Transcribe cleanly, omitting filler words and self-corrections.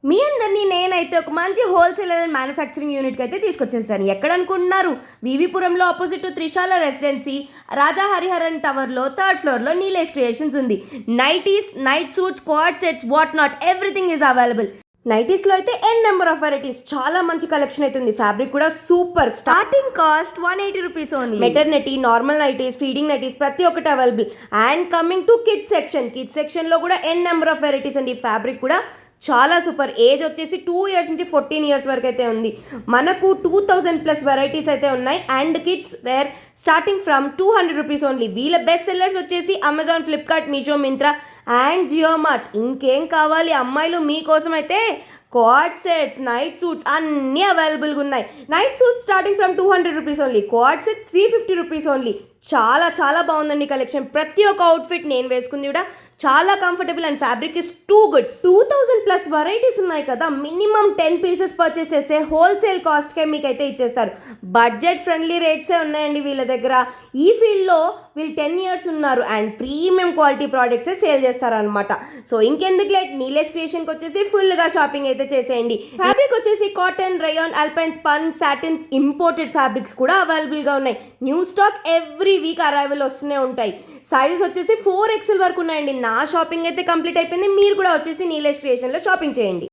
మీ అందరినీ నేనైతే ఒక మంచి హోల్సేలర్ అండ్ మ్యానుఫ్యాక్చరింగ్ యూనిట్కి అయితే తీసుకొచ్చేసాను. ఎక్కడ అనుకుంటున్నారు? వివిపురంలో opposite to Trishala residency Raja Hariharan టవర్లో థర్డ్ ఫ్లోర్లో నీలేష్ క్రియేషన్స్ ఉంది. Nighties, night suits, co-ord sets, what not everything is available. నైటీస్లో అయితే ఎన్ నెంబర్ ఆఫ్ వెరైటీస్, చాలా మంచి కలెక్షన్ అయితే ఉంది. ఫ్యాబ్రిక్ కూడా super. Starting cost 180 rupees only. Maternity, normal nighties, feeding nighties ప్రతి ఒక్కటి available. And coming to kids section, kids సెక్షన్లో కూడా ఎన్ నెంబర్ ఆఫ్ వెరైటీస్ అండి. ఫ్యాబ్రిక్ కూడా చాలా సూపర్. ఏజ్ వచ్చేసి 2 ఇయర్స్ నుంచి 14 ఇయర్స్ వరకు అయితే ఉంది. మనకు 2000+ వెరైటీస్ అయితే ఉన్నాయి. And kids wear starting from 200 rupees only. వీళ్ళ బెస్ట్ సెల్లర్స్ వచ్చేసి అమెజాన్, ఫ్లిప్కార్ట్, మీషో, మింత్రా అండ్ జియోమార్ట్. ఇంకేం కావాలి అమ్మాయిలు మీకోసం అయితే క్వాడ్ సెట్స్, నైట్ సూట్స్ అన్నీ అవైలబుల్గా ఉన్నాయి. Night suits starting from 200 rupees only. Quad sets 350 rupees only. చాలా చాలా బాగుందండి కలెక్షన్. ప్రతి ఒక్క అవుట్ఫిట్ నేను వేసుకుంది కూడా చాలా comfortable and fabric is too good. 2000+ varieties ఉన్నాయి కదా, మినిమం 10 పీసెస్ పర్చేస్ చేస్తే హోల్సేల్ కాస్ట్కే మీకు అయితే ఇచ్చేస్తారు. బడ్జెట్ ఫ్రెండ్లీ రేట్సే ఉన్నాయండి వీళ్ళ దగ్గర. ఈ ఫీల్డ్లో వీళ్ళు 10 ఇయర్స్ ఉన్నారు అండ్ ప్రీమియం క్వాలిటీ ప్రోడక్ట్సే సేల్ చేస్తారనమాట. సో ఇంకెందుకు లేట్, నీలేష్ క్రియేషన్కి వచ్చేసి ఫుల్గా షాపింగ్ అయితే చేసేయండి. ఫ్యాబ్రిక్ వచ్చేసి cotton, rayon, alpine, spun, satin, imported fabrics కూడా అవైలబుల్గా ఉన్నాయి. New stock every week arrival వస్తూనే ఉంటాయి. సైజెస్ వచ్చేసి 4XL వరకు ఉన్నాయండి. నా షాపింగ్ అయితే కంప్లీట్ అయిపోయింది. మీరు కూడా వచ్చేసి నీలేష్ క్రియేషన్లో షాపింగ్ చేయండి.